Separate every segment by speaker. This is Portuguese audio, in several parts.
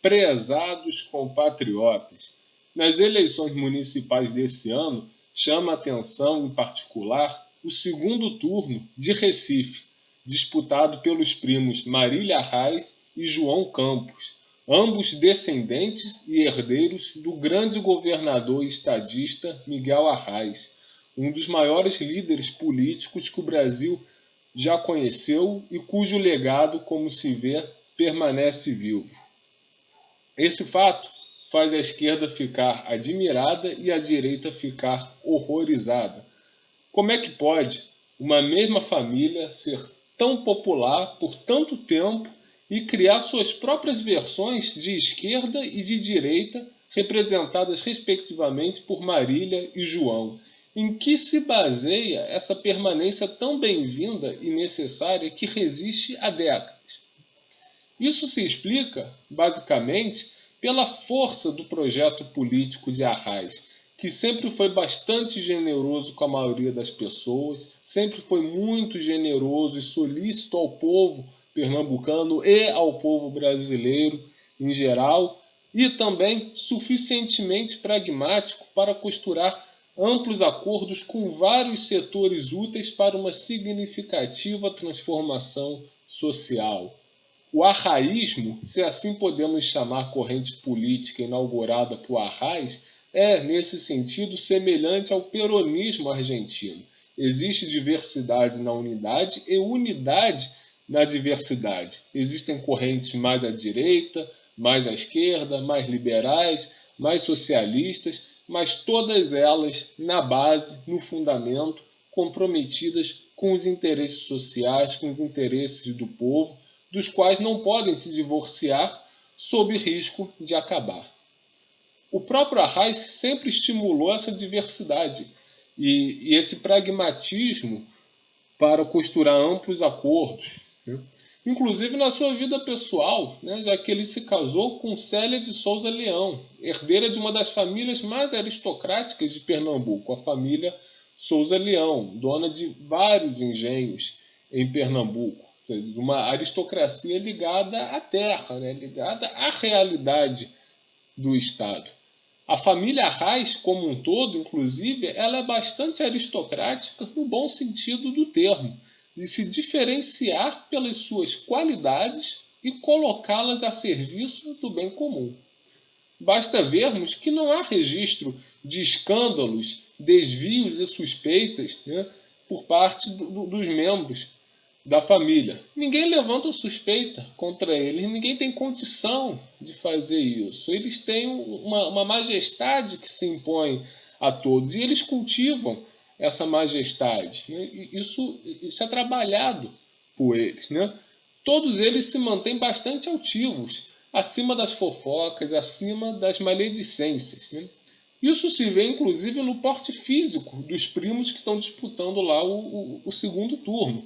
Speaker 1: prezados compatriotas, nas eleições municipais desse ano, chama a atenção, em particular, o segundo turno de Recife, disputado pelos primos Marília Arraes e João Campos, ambos descendentes e herdeiros do grande governador estadista Miguel Arraes, um dos maiores líderes políticos que o Brasil já conheceu e cujo legado, como se vê, permanece vivo. Esse fato faz a esquerda ficar admirada e a direita ficar horrorizada. Como é que pode uma mesma família ser tão popular por tanto tempo e criar suas próprias versões de esquerda e de direita, representadas respectivamente por Marília e João? Em que se baseia essa permanência tão bem-vinda e necessária que resiste há décadas? Isso se explica, basicamente, pela força do projeto político de Arraes, que sempre foi bastante generoso com a maioria das pessoas, sempre foi muito generoso e solícito ao povo pernambucano e ao povo brasileiro em geral, e também suficientemente pragmático para costurar amplos acordos com vários setores úteis para uma significativa transformação social. O arraísmo, se assim podemos chamar a corrente política inaugurada por Arraes, é, nesse sentido, semelhante ao peronismo argentino. Existe diversidade na unidade e unidade na diversidade. Existem correntes mais à direita, mais à esquerda, mais liberais, mais socialistas, mas todas elas, na base, no fundamento, comprometidas com os interesses sociais, com os interesses do povo, dos quais não podem se divorciar sob risco de acabar. O próprio Arraes sempre estimulou essa diversidade e esse pragmatismo para costurar amplos acordos, né? Inclusive na sua vida pessoal, né? Já que ele se casou com Célia de Souza Leão, herdeira de uma das famílias mais aristocráticas de Pernambuco, a família Souza Leão, dona de vários engenhos em Pernambuco, uma aristocracia ligada à terra, né? Ligada à realidade do Estado. A família Arraes, como um todo, inclusive, ela é bastante aristocrática no bom sentido do termo, de se diferenciar pelas suas qualidades e colocá-las a serviço do bem comum. Basta vermos que não há registro de escândalos, desvios e suspeitas, né, por parte dos membros da família. Ninguém levanta suspeita contra eles, ninguém tem condição de fazer isso. Eles têm uma majestade que se impõe a todos e eles cultivam essa majestade, né? Isso é trabalhado por eles, né? Todos eles se mantêm bastante altivos, acima das fofocas, acima das maledicências, né? Isso se vê, inclusive, no porte físico dos primos que estão disputando lá o segundo turno.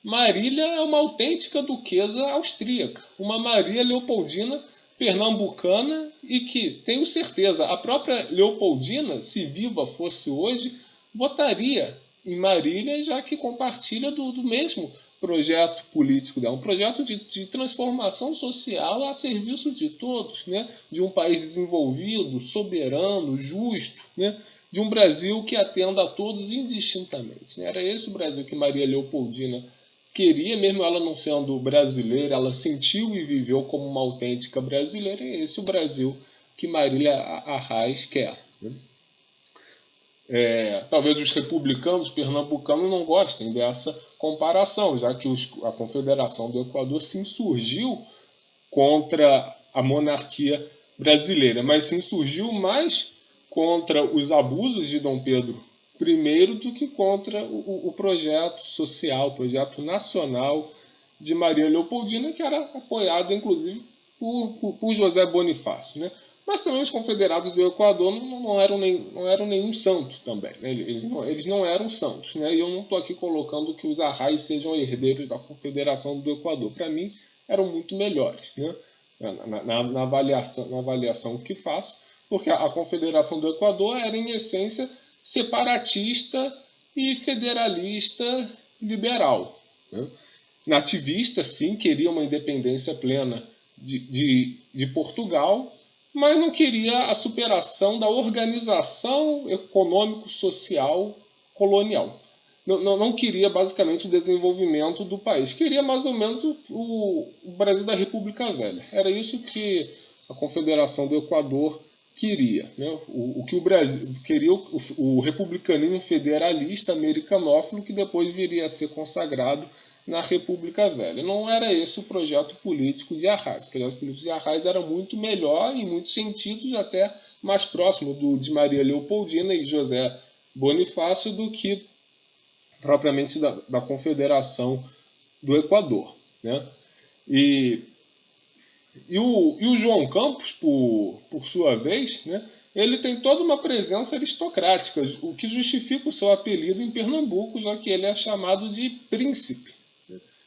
Speaker 1: Marília é uma autêntica duquesa austríaca, uma Maria Leopoldina pernambucana e que, tenho certeza, a própria Leopoldina, se viva fosse hoje, votaria em Marília, já que compartilha do mesmo projeto político dela, um projeto de transformação social a serviço de todos, né? De um país desenvolvido, soberano, justo, né? De um Brasil que atenda a todos indistintamente, né? Era esse o Brasil que Maria Leopoldina queria, mesmo ela não sendo brasileira, ela sentiu e viveu como uma autêntica brasileira, e esse é o Brasil que Marília Arraes quer, né? Talvez os republicanos pernambucanos não gostem dessa comparação, já que a Confederação do Equador se insurgiu contra a monarquia brasileira, mas se insurgiu mais contra os abusos de Dom Pedro I do que contra o projeto social, o projeto nacional de Maria Leopoldina, que era apoiada, inclusive, por José Bonifácio, né? Mas também os confederados do Equador não eram nenhum santo também, né? Eles não eram santos, né? E eu não estou aqui colocando que os Arraes sejam herdeiros da Confederação do Equador. Para mim, eram muito melhores, né? Na avaliação que faço, porque a Confederação do Equador era, em essência, separatista e federalista liberal, né? Nativista, sim, queria uma independência plena de Portugal, mas não queria a superação da organização econômico-social colonial. Não queria basicamente o desenvolvimento do país. Queria mais ou menos o Brasil da República Velha. Era isso que a Confederação do Equador queria. Né? O que o Brasil queria, o republicanismo federalista americanófilo, que depois viria a ser consagrado na República Velha. Não era esse o projeto político de Arraes. O projeto político de Arraes era muito melhor, em muitos sentidos, até mais próximo de Maria Leopoldina e José Bonifácio do que propriamente da Confederação do Equador. Né? E o João Campos, por sua vez, né, ele tem toda uma presença aristocrática, o que justifica o seu apelido em Pernambuco, já que ele é chamado de príncipe.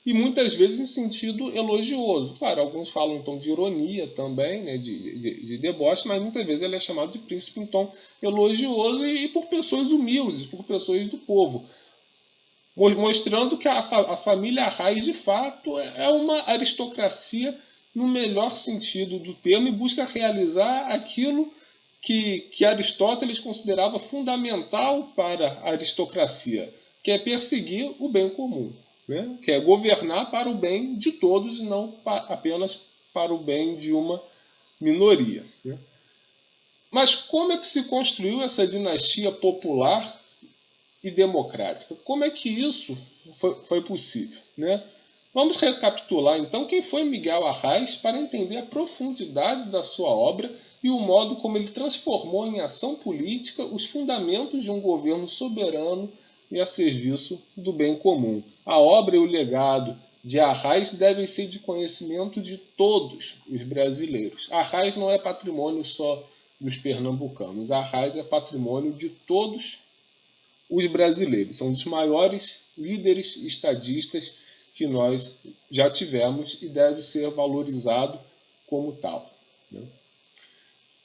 Speaker 1: E muitas vezes em sentido elogioso. Claro, alguns falam em tom de ironia também, né, de deboche, mas muitas vezes ele é chamado de príncipe em tom elogioso e por pessoas humildes, por pessoas do povo. Mostrando que a família Arraes, de fato, é uma aristocracia no melhor sentido do termo e busca realizar aquilo que Aristóteles considerava fundamental para a aristocracia, que é perseguir o bem comum, né? Que é governar para o bem de todos e não apenas para o bem de uma minoria. Né? Mas como é que se construiu essa dinastia popular e democrática? Como é que isso foi possível? Né? Vamos recapitular então quem foi Miguel Arraes para entender a profundidade da sua obra e o modo como ele transformou em ação política os fundamentos de um governo soberano e a serviço do bem comum. A obra e o legado de Arraes devem ser de conhecimento de todos os brasileiros. Arraes não é patrimônio só dos pernambucanos. Arraes é patrimônio de todos os brasileiros. São dos maiores líderes estadistas que nós já tivemos e deve ser valorizado como tal. Né?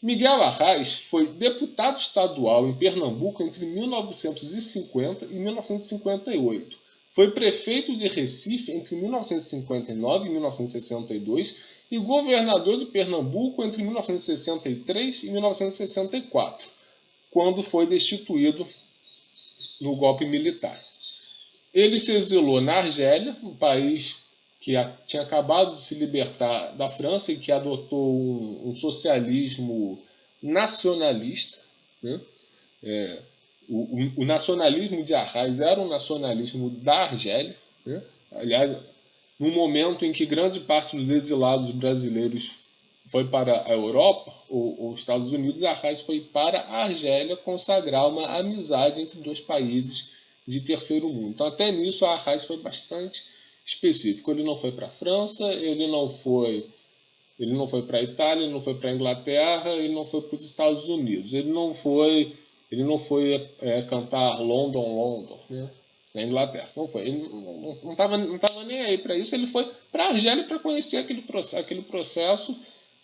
Speaker 1: Miguel Arraes foi deputado estadual em Pernambuco entre 1950 e 1958. Foi prefeito de Recife entre 1959 e 1962 e governador de Pernambuco entre 1963 e 1964, quando foi destituído no golpe militar. Ele se exilou na Argélia, um país que tinha acabado de se libertar da França e que adotou um socialismo nacionalista. Né? O nacionalismo de Arraes era um nacionalismo da Argélia. Né? Aliás, no momento em que grande parte dos exilados brasileiros foi para a Europa ou Estados Unidos, Arraes foi para a Argélia consagrar uma amizade entre dois países de terceiro mundo. Então, até nisso, Arraes foi bastante específico. Ele não foi para a França, ele não foi para a Itália, ele não foi para a Inglaterra, ele não foi para os Estados Unidos. Ele não foi cantar London, London, né? Na Inglaterra. Não foi. Ele não estava nem aí para isso. Ele foi para a Argélia para conhecer aquele processo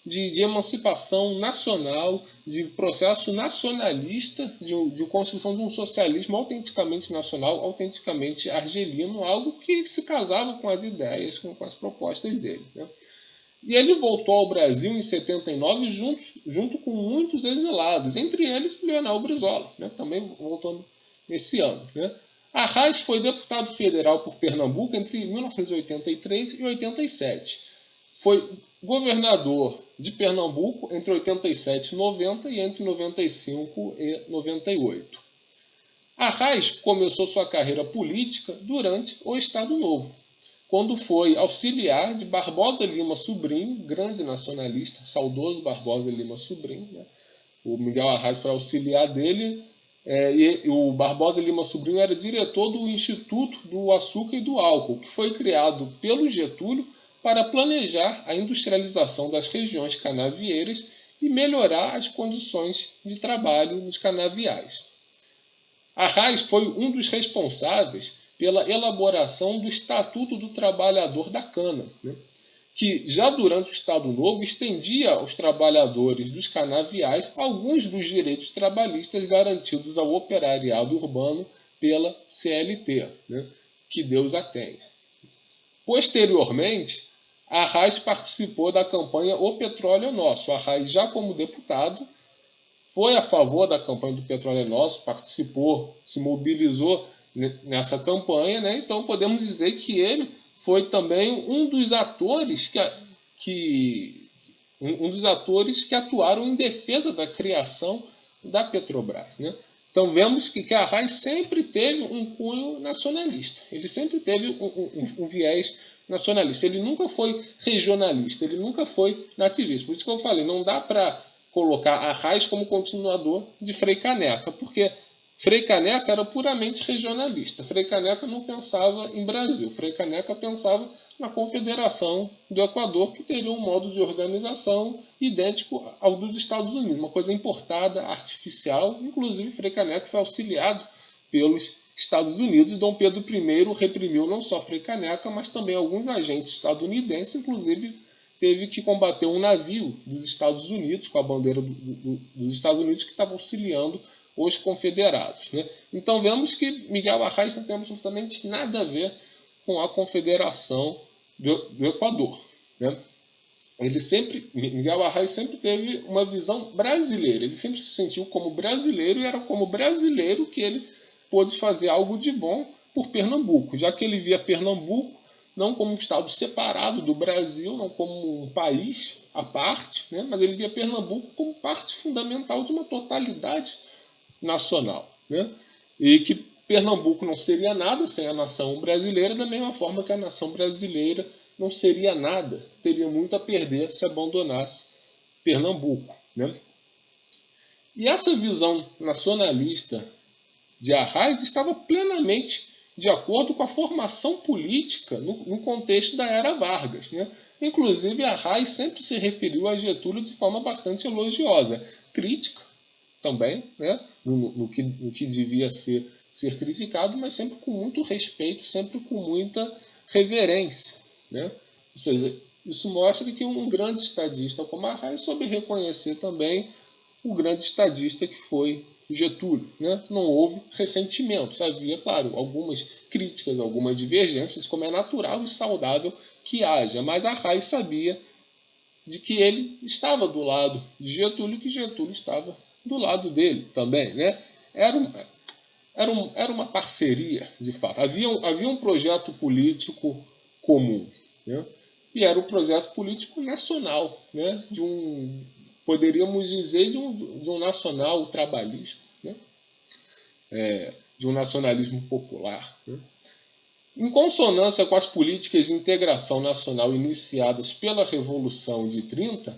Speaker 1: de emancipação nacional, de processo nacionalista, de construção de um socialismo autenticamente nacional, autenticamente argelino, algo que se casava com as ideias, com as propostas dele. Né? E ele voltou ao Brasil em 79 junto com muitos exilados, entre eles Leonel Brizola, né? Também voltou nesse ano. Né? Arraes foi deputado federal por Pernambuco entre 1983 e 87. Foi governador de Pernambuco entre 87 e 90 e entre 95 e 98. Arraes começou sua carreira política durante o Estado Novo, quando foi auxiliar de Barbosa Lima Sobrinho, grande nacionalista, saudoso Barbosa Lima Sobrinho. Né? O Miguel Arraes foi auxiliar dele, e o Barbosa Lima Sobrinho era diretor do Instituto do Açúcar e do Álcool, que foi criado pelo Getúlio para planejar a industrialização das regiões canavieiras e melhorar as condições de trabalho nos canaviais. Arraes foi um dos responsáveis pela elaboração do Estatuto do Trabalhador da Cana, né? Que já durante o Estado Novo estendia aos trabalhadores dos canaviais alguns dos direitos trabalhistas garantidos ao operariado urbano pela CLT, né? Que Deus a tenha. Posteriormente, Arraes participou da campanha O Petróleo é Nosso. Arraes, já como deputado, foi a favor da campanha do Petróleo é Nosso, participou, se mobilizou nessa campanha, né? Então podemos dizer que ele foi também um dos atores um dos atores que atuaram em defesa da criação da Petrobras, né? Então vemos que Arraes sempre teve um cunho nacionalista, ele sempre teve um viés nacionalista, ele nunca foi regionalista, ele nunca foi nativista. Por isso que eu falei, não dá para colocar Arraes como continuador de Frei Caneca, porque Frei Caneca era puramente regionalista. Frei Caneca não pensava em Brasil. Frei Caneca pensava na Confederação do Equador, que teria um modo de organização idêntico ao dos Estados Unidos, uma coisa importada, artificial. Inclusive, Frei Caneca foi auxiliado pelos Estados Unidos, e Dom Pedro I reprimiu não só Frei Caneca, mas também alguns agentes estadunidenses, inclusive teve que combater um navio dos Estados Unidos, com a bandeira dos Estados Unidos, que estava auxiliando os confederados, né? Então vemos que Miguel Arraes não tem absolutamente nada a ver com a Confederação do Equador, né? Miguel Arraes sempre teve uma visão brasileira, ele sempre se sentiu como brasileiro, e era como brasileiro que ele pôde fazer algo de bom por Pernambuco, já que ele via Pernambuco não como um estado separado do Brasil, não como um país à parte, né? Mas ele via Pernambuco como parte fundamental de uma totalidade nacional, né? E que Pernambuco não seria nada sem a nação brasileira, da mesma forma que a nação brasileira não seria nada, teria muito a perder se abandonasse Pernambuco, né? E essa visão nacionalista de Arraes estava plenamente de acordo com a formação política no contexto da era Vargas, né? Inclusive, Arraes sempre se referiu a Getúlio de forma bastante elogiosa, crítica também, né? no que devia ser criticado, mas sempre com muito respeito, sempre com muita reverência, né? Ou seja, isso mostra que um grande estadista como Arraes soube reconhecer também o grande estadista que foi Getúlio, né? Não houve ressentimentos, havia, claro, algumas críticas, algumas divergências, como é natural e saudável que haja, mas Arraes sabia de que ele estava do lado de Getúlio, que Getúlio estava do lado dele também, né? Era uma parceria, de fato. Havia um projeto político comum, né? E era um projeto político nacional, né? Poderíamos dizer, de um nacional trabalhista, né? De um nacionalismo popular, né? Em consonância com as políticas de integração nacional iniciadas pela Revolução de 30,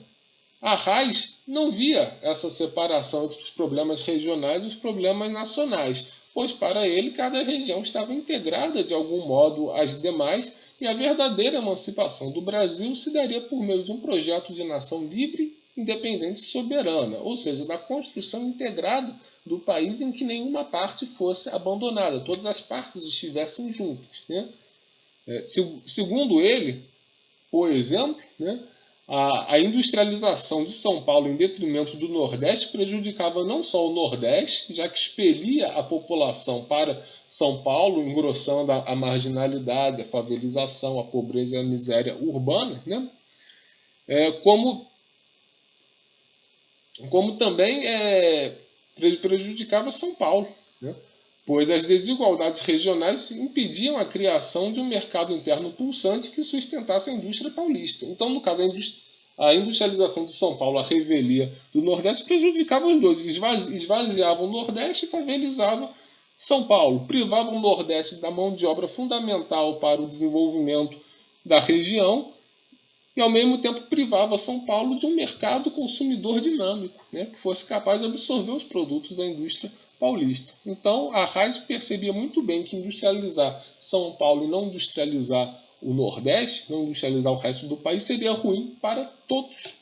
Speaker 1: Arraes não via essa separação entre os problemas regionais e os problemas nacionais, pois para ele cada região estava integrada de algum modo às demais, e a verdadeira emancipação do Brasil se daria por meio de um projeto de nação livre, independente e soberana, ou seja, da construção integrada do país em que nenhuma parte fosse abandonada, todas as partes estivessem juntas, né? Segundo ele, por exemplo, né, a industrialização de São Paulo em detrimento do Nordeste prejudicava não só o Nordeste, já que expelia a população para São Paulo, engrossando a marginalidade, a favelização, a pobreza e a miséria urbana, né? Como também prejudicava São Paulo, né? Pois as desigualdades regionais impediam a criação de um mercado interno pulsante que sustentasse a indústria paulista. Então, no caso, a industrialização de São Paulo, a revelia do Nordeste, prejudicava os dois. Esvaziava o Nordeste e favelizava São Paulo. Privava o Nordeste da mão de obra fundamental para o desenvolvimento da região e, ao mesmo tempo, privava São Paulo de um mercado consumidor dinâmico, né, que fosse capaz de absorver os produtos da indústria paulista. Então, Arraes percebia muito bem que industrializar São Paulo e não industrializar o Nordeste, não industrializar o resto do país, seria ruim para todos,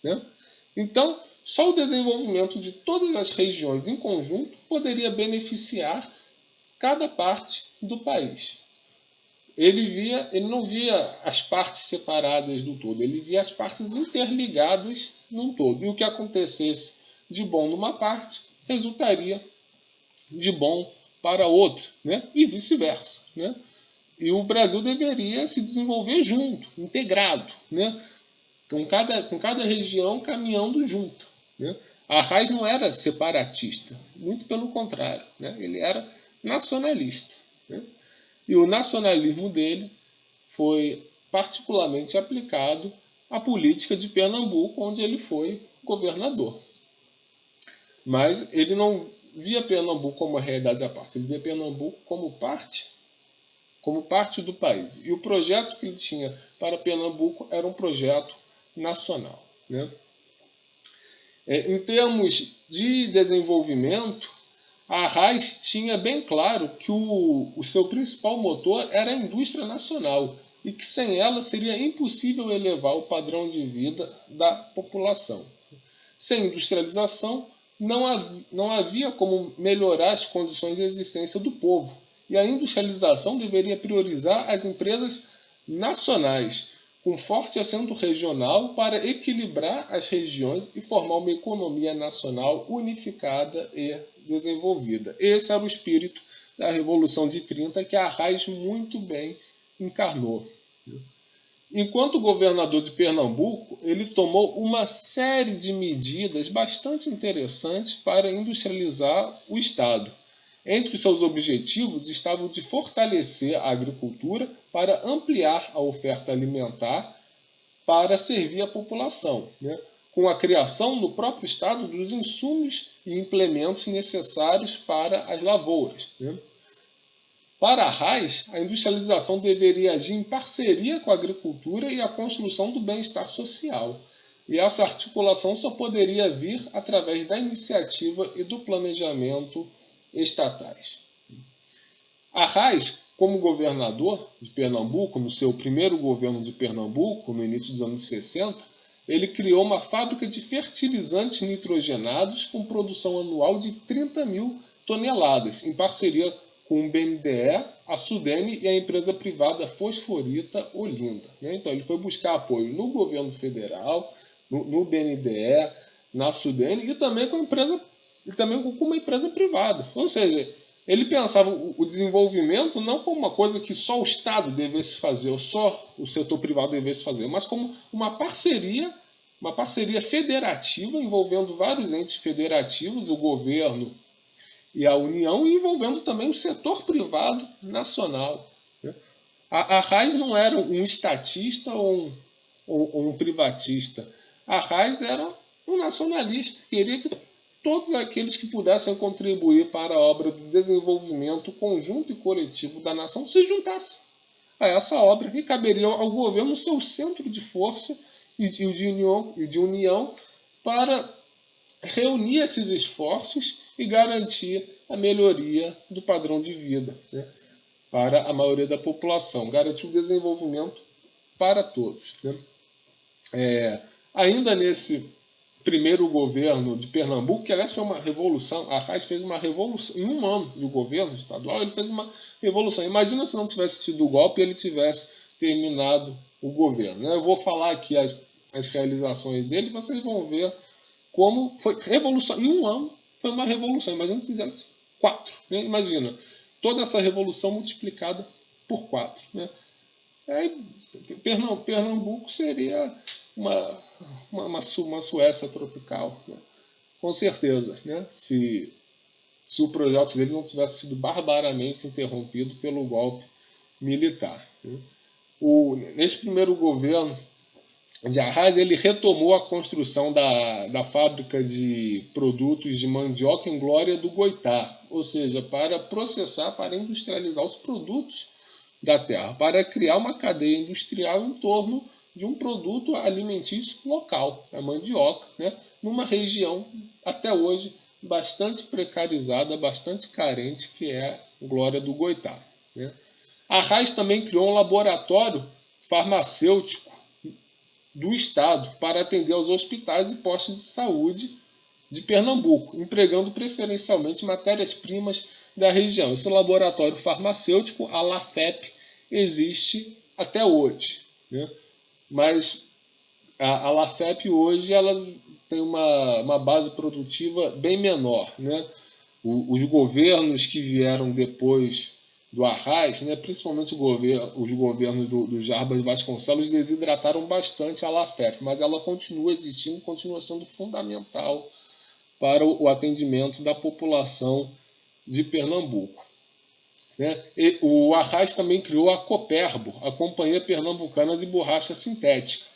Speaker 1: né? Então, só o desenvolvimento de todas as regiões em conjunto poderia beneficiar cada parte do país. Ele não via as partes separadas do todo, ele via as partes interligadas num todo. E o que acontecesse de bom numa parte resultaria de bom para outra, né? E vice-versa, né? E o Brasil deveria se desenvolver junto, integrado, né? Com cada região caminhando junto. Né? Arraes não era separatista, muito pelo contrário, né? Ele era nacionalista. Né? E o nacionalismo dele foi particularmente aplicado à política de Pernambuco, onde ele foi governador. Mas ele não via Pernambuco como uma realidade à parte, ele via Pernambuco como parte do país. E o projeto que ele tinha para Pernambuco era um projeto nacional. Né? Em termos de desenvolvimento, a Arraes tinha bem claro que o seu principal motor era a indústria nacional e que sem ela seria impossível elevar o padrão de vida da população. Sem industrialização, não havia como melhorar as condições de existência do povo. E a industrialização deveria priorizar as empresas nacionais, com forte acento regional, para equilibrar as regiões e formar uma economia nacional unificada e desenvolvida. Esse era o espírito da Revolução de 30 que a Arraes muito bem encarnou. Enquanto governador de Pernambuco, ele tomou uma série de medidas bastante interessantes para industrializar o Estado. Entre os seus objetivos estavam de fortalecer a agricultura para ampliar a oferta alimentar para servir a população, né? Com a criação no próprio Estado dos insumos e implementos necessários para as lavouras. Né? Para Arraes, a industrialização deveria agir em parceria com a agricultura e a construção do bem-estar social. E essa articulação só poderia vir através da iniciativa e do planejamento estatais. Arraes, como governador de Pernambuco, no seu primeiro governo de Pernambuco, no início dos anos 60, ele criou uma fábrica de fertilizantes nitrogenados com produção anual de 30 mil toneladas, em parceria com o BNDE, a Sudene e a empresa privada Fosforita Olinda. Então ele foi buscar apoio no governo federal, no BNDE, na Sudene e também com uma empresa privada. Ou seja, ele pensava o desenvolvimento não como uma coisa que só o Estado devesse fazer, ou só o setor privado devesse fazer, mas como uma parceria federativa envolvendo vários entes federativos, o governo e a União, e envolvendo também o setor privado nacional. A Arraes não era um estatista ou um privatista. A Arraes era um nacionalista, queria que todos aqueles que pudessem contribuir para a obra do desenvolvimento conjunto e coletivo da nação se juntassem a essa obra, e caberia ao governo seu centro de força e de união para reunir esses esforços e garantir a melhoria do padrão de vida, né, para a maioria da população, garantir o desenvolvimento para todos. Né. Ainda nesse primeiro governo de Pernambuco, que aliás foi uma revolução, a Arraes fez uma revolução, em um ano de governo estadual, ele fez uma revolução. Imagina se não tivesse sido o golpe e ele tivesse terminado o governo. Né. Eu vou falar aqui as realizações dele, vocês vão ver como foi revolução. Em um ano foi uma revolução. Imagina se fizesse 4. Né? Imagina, toda essa revolução multiplicada por 4. Né? Aí, Pernambuco seria uma Suécia tropical. Né? Com certeza, né? Se o projeto dele não tivesse sido barbaramente interrompido pelo golpe militar. Né? Nesse primeiro governo de Arraes, ele retomou a construção da fábrica de produtos de mandioca em Glória do Goitá, ou seja, para processar, para industrializar os produtos da terra, para criar uma cadeia industrial em torno de um produto alimentício local, a mandioca, né, numa região até hoje bastante precarizada, bastante carente, que é Glória do Goitá. Né. Arraes também criou um laboratório farmacêutico do Estado para atender aos hospitais e postos de saúde de Pernambuco, empregando preferencialmente matérias-primas da região. Esse laboratório farmacêutico, a LAFEP, existe até hoje. Né? Mas a LAFEP hoje ela tem uma base produtiva bem menor. Né? Os governos que vieram depois do Arraes, né, principalmente os governos do Jarbas Vasconcelos, desidrataram bastante a Lafep, mas ela continua existindo, continua sendo fundamental para o atendimento da população de Pernambuco. Né? E o Arraes também criou a Coperbo, a Companhia Pernambucana de Borracha Sintética,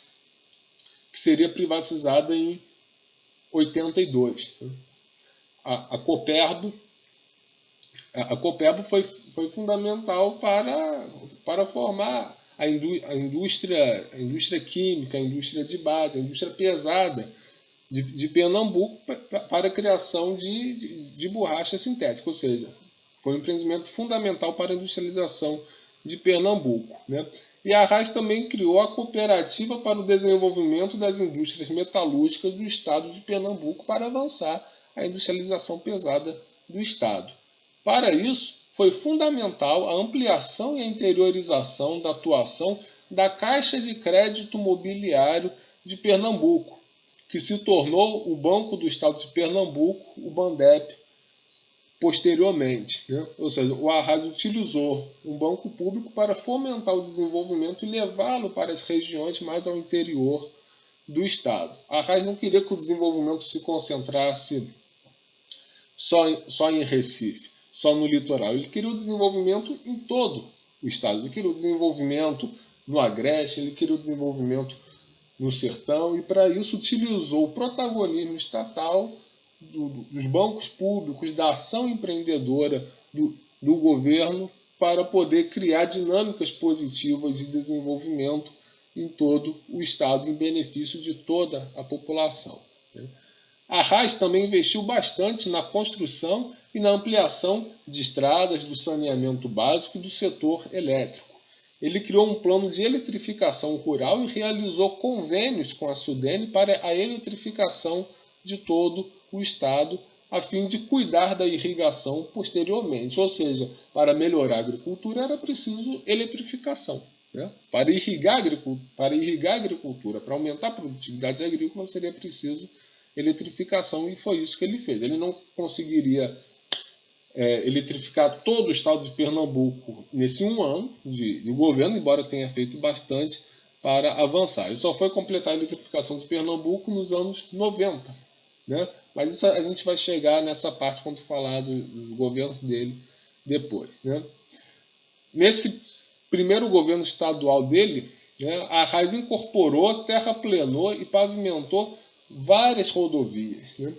Speaker 1: que seria privatizada em 82. Né? A Coperbo foi fundamental para formar a indústria química, a indústria de base, a indústria pesada de Pernambuco para a criação de borracha sintética, ou seja, foi um empreendimento fundamental para a industrialização de Pernambuco. Né? E a Arraes também criou a Cooperativa para o Desenvolvimento das Indústrias Metalúrgicas do Estado de Pernambuco para avançar a industrialização pesada do Estado. Para isso, foi fundamental a ampliação e a interiorização da atuação da Caixa de Crédito Mobiliário de Pernambuco, que se tornou o Banco do Estado de Pernambuco, o Bandep, posteriormente. Né? Ou seja, o Arraes utilizou um banco público para fomentar o desenvolvimento e levá-lo para as regiões mais ao interior do Estado. A Arraes não queria que o desenvolvimento se concentrasse só em Recife, só no litoral. Ele queria o desenvolvimento em todo o Estado. Ele queria o desenvolvimento no Agreste, ele queria o desenvolvimento no Sertão, e para isso utilizou o protagonismo estatal dos bancos públicos, da ação empreendedora do governo, para poder criar dinâmicas positivas de desenvolvimento em todo o Estado, em benefício de toda a população. A Arraes também investiu bastante na construção e na ampliação de estradas, do saneamento básico e do setor elétrico. Ele criou um plano de eletrificação rural e realizou convênios com a Sudene para a eletrificação de todo o Estado, a fim de cuidar da irrigação posteriormente. Ou seja, para melhorar a agricultura era preciso eletrificação. Né? Para irrigar a agricultura, para aumentar a produtividade agrícola, seria preciso eletrificação, e foi isso que ele fez. Ele não conseguiria eletrificar todo o estado de Pernambuco nesse um ano de governo, embora tenha feito bastante para avançar. Ele só foi completar a eletrificação de Pernambuco nos anos 90. Né? Mas isso a gente vai chegar nessa parte quando falar dos governos dele depois. Né? Nesse primeiro governo estadual dele, né, a Arraes incorporou, terraplenou e pavimentou várias rodovias. Né?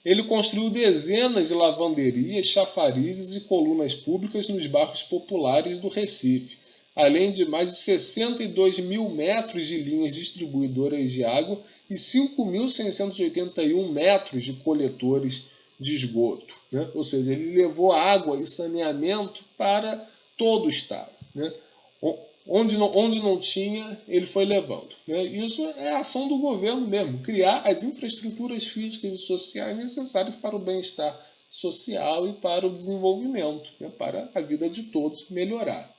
Speaker 1: Ele construiu dezenas de lavanderias, chafarizes e colunas públicas nos bairros populares do Recife, além de mais de 62 mil metros de linhas distribuidoras de água e 5.681 metros de coletores de esgoto. Né? Ou seja, ele levou água e saneamento para todo o estado. Né? Onde não tinha, ele foi levando. Né? Isso é a ação do governo mesmo, criar as infraestruturas físicas e sociais necessárias para o bem-estar social e para o desenvolvimento, né? Para a vida de todos melhorar.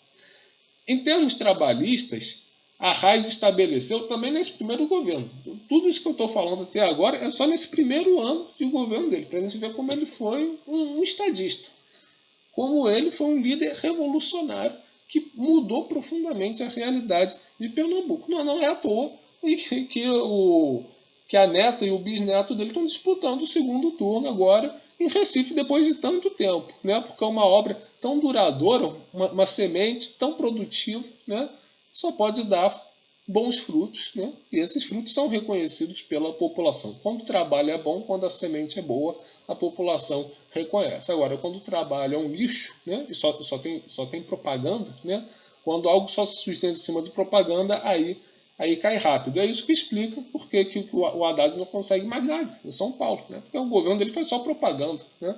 Speaker 1: Em termos trabalhistas, a Arraes estabeleceu também nesse primeiro governo. Tudo isso que eu estou falando até agora é só nesse primeiro ano de governo dele, para a gente ver como ele foi um estadista, como ele foi um líder revolucionário que mudou profundamente a realidade de Pernambuco. Não é à toa que a neta e o bisneto dele estão disputando o segundo turno agora em Recife, depois de tanto tempo. Né? Porque é uma obra tão duradoura, uma semente tão produtiva, né? Só pode dar bons frutos. Né? E esses frutos são reconhecidos pela população. Quando o trabalho é bom, quando a semente é boa, a população reconhece. Agora, quando o trabalho é um lixo, né? E só tem propaganda, né? Quando algo só se sustenta em cima de propaganda, aí cai rápido. É isso que explica por que o Haddad não consegue mais nada em São Paulo. Né? Porque o governo dele faz só propaganda. Né?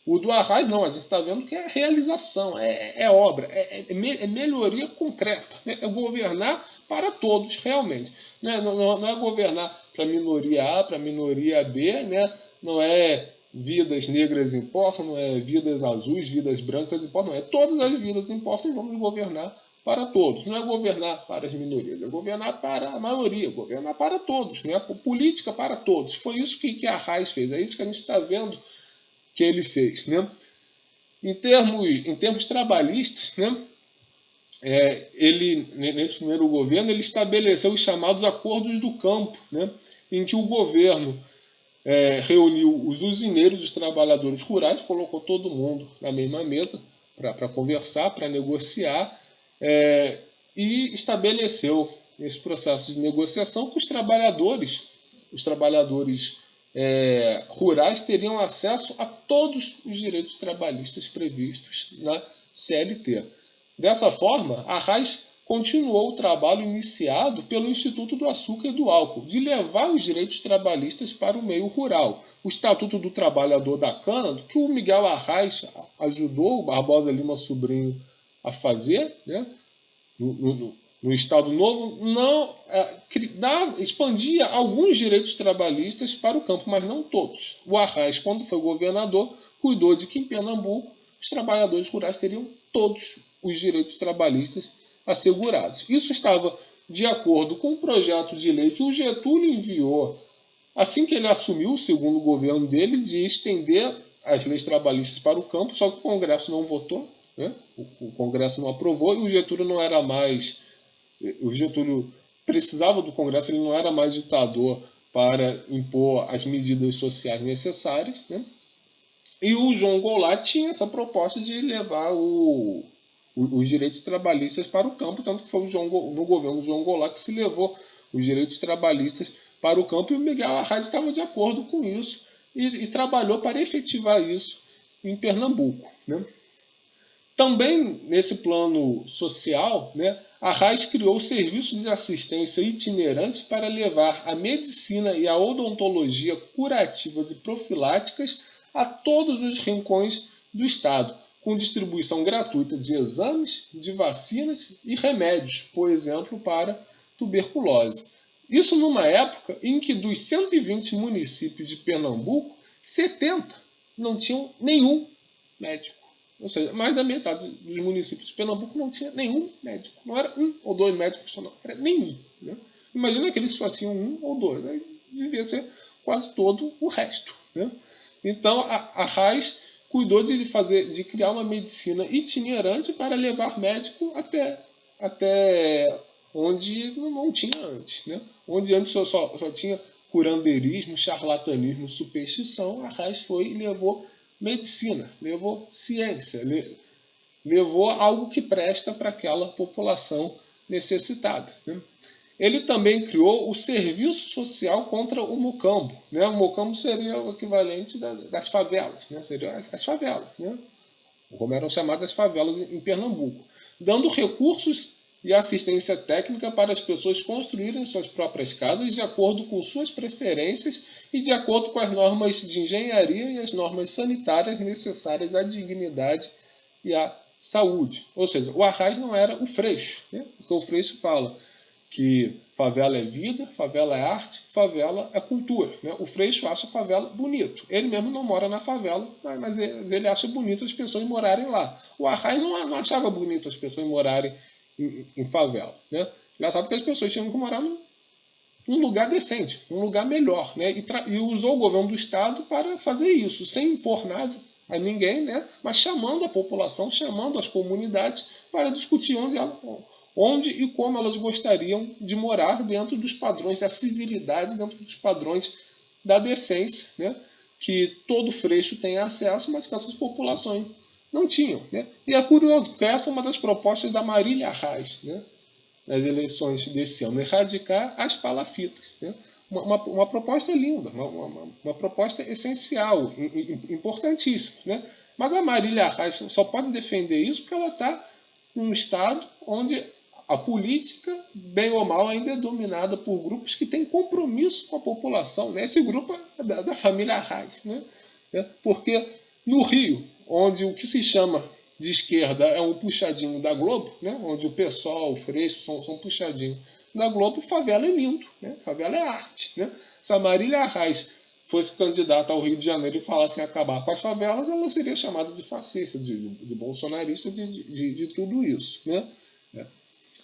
Speaker 1: O do Arraes não, a gente está vendo que é realização, é obra, é melhoria concreta. Né? É governar para todos, realmente. Né? Não é governar para a minoria A, para a minoria B, né? Não é vidas negras importam, não é vidas azuis, vidas brancas importam, não é todas as vidas importam e vamos governar para todos. Não é governar para as minorias, é governar para a maioria, governar para todos, né? Política para todos. Foi isso que a Arraes fez, é isso que a gente está vendo que ele fez. Né? Em termos trabalhistas, né, nesse primeiro governo, ele estabeleceu os chamados acordos do campo, né, em que o governo reuniu os usineiros, os trabalhadores rurais, colocou todo mundo na mesma mesa para conversar, para negociar, e estabeleceu nesse processo de negociação que os trabalhadores rurais teriam acesso a todos os direitos trabalhistas previstos na CLT. Dessa forma, a RAIS continuou o trabalho iniciado pelo Instituto do Açúcar e do Álcool, de levar os direitos trabalhistas para o meio rural. O Estatuto do Trabalhador da Cana, que o Miguel Arraes ajudou o Barbosa Lima Sobrinho a fazer, né, no Estado Novo, expandia alguns direitos trabalhistas para o campo, mas não todos. O Arraes, quando foi governador, cuidou de que em Pernambuco os trabalhadores rurais teriam todos os direitos trabalhistas assegurados. Isso estava de acordo com o projeto de lei que o Getúlio enviou assim que ele assumiu o segundo governo dele, de estender as leis trabalhistas para o campo, só que o Congresso não votou, né? O Congresso não aprovou e o Getúlio não era mais... O Getúlio precisava do Congresso, ele não era mais ditador para impor as medidas sociais necessárias, né? E o João Goulart tinha essa proposta de levar os direitos trabalhistas para o campo, tanto que foi no governo do João Goulart que se levou os direitos trabalhistas para o campo, e o Miguel Arraes estava de acordo com isso e trabalhou para efetivar isso em Pernambuco, né? Também nesse plano social, né, Arraes criou o serviço de assistência itinerante para levar a medicina e a odontologia curativas e profiláticas a todos os rincões do Estado, com distribuição gratuita de exames, de vacinas e remédios, por exemplo, para tuberculose. Isso numa época em que dos 120 municípios de Pernambuco, 70 não tinham nenhum médico. Ou seja, mais da metade dos municípios de Pernambuco não tinha nenhum médico. Não era um ou dois médicos só, não. Era nenhum. Né? Imagina aqueles que só tinham um ou dois. Aí devia ser quase todo o resto. Né? Então, a RAIS cuidou de criar uma medicina itinerante para levar médico até onde não tinha antes. Né? Onde antes só tinha curandeirismo, charlatanismo, superstição, a RAIS foi e levou medicina, levou ciência, levou algo que presta para aquela população necessitada. Né? Ele também criou o Serviço Social contra o Mocambo. Né? O Mocambo seria o equivalente das favelas, né? Seriam as favelas, né? Como eram chamadas as favelas em Pernambuco, dando recursos e assistência técnica para as pessoas construírem suas próprias casas de acordo com suas preferências e de acordo com as normas de engenharia e as normas sanitárias necessárias à dignidade e à saúde. Ou seja, o Arraes não era o Freixo, né? Porque o Freixo fala que favela é vida, favela é arte, favela é cultura. Né? O Freixo acha a favela bonito. Ele mesmo não mora na favela, mas ele acha bonito as pessoas morarem lá. O Arraes não achava bonito as pessoas morarem em favela. Né? Ele achava que as pessoas tinham que morar num lugar decente, num lugar melhor. Né? E usou o governo do Estado para fazer isso, sem impor nada a ninguém, né? Mas chamando a população, chamando as comunidades para discutir onde e como elas gostariam de morar dentro dos padrões da civilidade, dentro dos padrões da decência, né? Que todo Freixo tem acesso, mas que essas populações não tinham. Né? E é curioso, porque essa é uma das propostas da Marília Arraes, né? Nas eleições desse ano, erradicar as palafitas. Né? Uma proposta linda, uma proposta essencial, importantíssima. Né? Mas a Marília Arraes só pode defender isso porque ela está num estado onde a política, bem ou mal, ainda é dominada por grupos que têm compromisso com a população. Né? Esse grupo é da família Arraes. Né? Porque no Rio, onde o que se chama de esquerda é um puxadinho da Globo, né? Onde o PSOL, o Freixo são puxadinhos da Globo, favela é lindo, né? Favela é arte. Né? Se a Marília Arraes fosse candidata ao Rio de Janeiro e falasse em acabar com as favelas, ela seria chamada de fascista, de bolsonarista, de tudo isso. Né?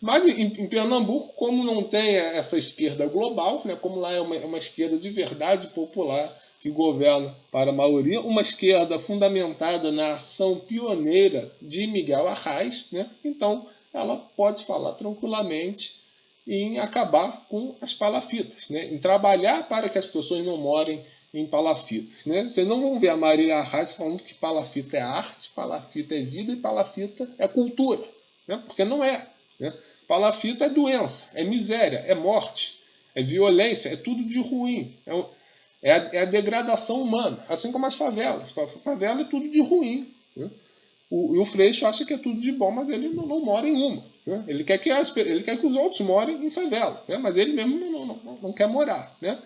Speaker 1: Mas em Pernambuco, como não tem essa esquerda global, né, como lá é uma esquerda de verdade popular, que governa para a maioria, uma esquerda fundamentada na ação pioneira de Miguel Arraes, né? Então ela pode falar tranquilamente em acabar com as palafitas, né? Em trabalhar para que as pessoas não morem em palafitas, né? Vocês não vão ver a Marília Arraes falando que palafita é arte, palafita é vida e palafita é cultura, né? Porque não é, né? Palafita é doença, é miséria, é morte, é violência, é tudo de ruim, é a degradação humana, assim como as favelas. A favela é tudo de ruim, né? O Freixo acha que é tudo de bom, mas ele não mora em uma, né? Ele quer que os outros morem em favela, né? Mas ele mesmo não quer morar, né?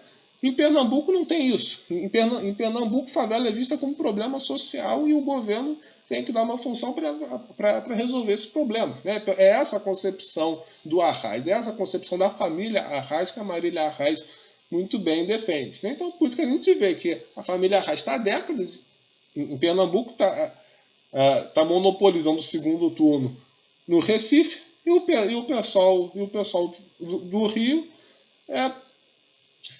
Speaker 1: Em Pernambuco não tem isso. Em Pernambuco, favela é vista como problema social e o governo tem que dar uma função para resolver esse problema, né? É essa a concepção do Arraes, é essa a concepção da família Arraes que a Marília Arraes muito bem defende, né? Então, por isso que a gente vê que a família Arraes está há décadas em Pernambuco, está monopolizando o segundo turno no Recife, e o pessoal do Rio é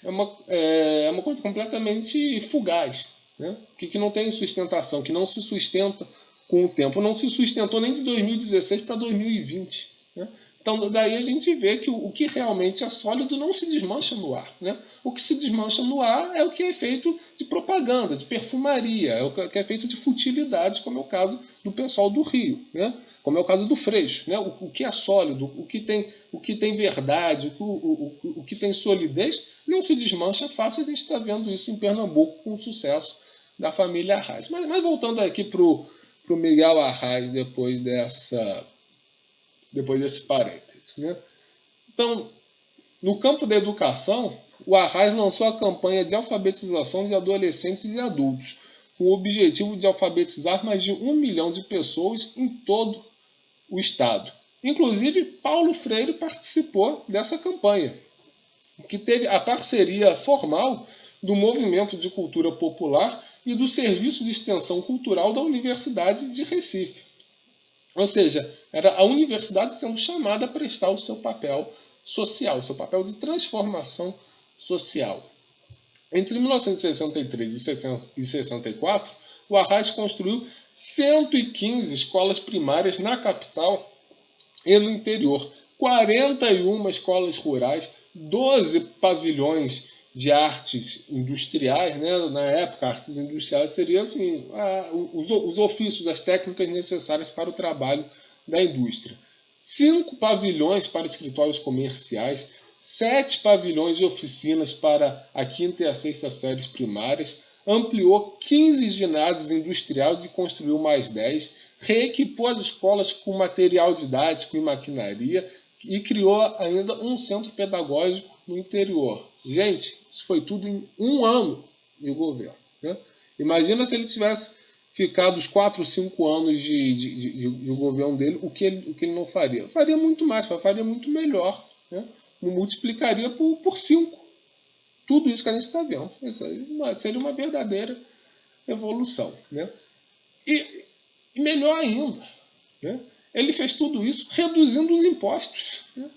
Speaker 1: uma coisa completamente fugaz, né? Que não tem sustentação, que não se sustenta com o tempo. Não se sustentou nem de 2016 para 2020. Né? Então, daí a gente vê que o que realmente é sólido não se desmancha no ar. Né? O que se desmancha no ar é o que é feito de propaganda, de perfumaria, é o que é feito de futilidade, como é o caso do pessoal do Rio, né? Como é o caso do Freixo. Né? O que é sólido, o que tem verdade, o que tem solidez, não se desmancha fácil. A gente está vendo isso em Pernambuco com o sucesso da família Arraes. Mas voltando aqui para o Miguel Arraes depois desse parênteses, né? Então, no campo da educação, o Arraes lançou a campanha de alfabetização de adolescentes e adultos, com o objetivo de alfabetizar mais de 1 milhão de pessoas em todo o estado. Inclusive, Paulo Freire participou dessa campanha, que teve a parceria formal do Movimento de Cultura Popular e do Serviço de Extensão Cultural da Universidade de Recife. Ou seja, era a universidade sendo chamada a prestar o seu papel social, o seu papel de transformação social. Entre 1963 e 64, o Arraes construiu 115 escolas primárias na capital e no interior, 41 escolas rurais, 12 pavilhões de artes industriais, né? Na época, artes industriais seriam assim, os ofícios, as técnicas necessárias para o trabalho da indústria. 5 pavilhões para escritórios comerciais, 7 pavilhões de oficinas para a 5ª e a 6ª séries primárias, ampliou 15 ginásios industriais e construiu mais 10, reequipou as escolas com material didático e maquinaria e criou ainda um centro pedagógico no interior. Gente, isso foi tudo em 1 ano de governo. Né? Imagina se ele tivesse ficado os 4 ou 5 anos de governo dele, o que ele não faria? Faria muito mais, faria muito melhor. Né? Multiplicaria por 5. Tudo isso que a gente está vendo. Seria uma verdadeira evolução. Né? E melhor ainda, né? Ele fez tudo isso reduzindo os impostos. Né?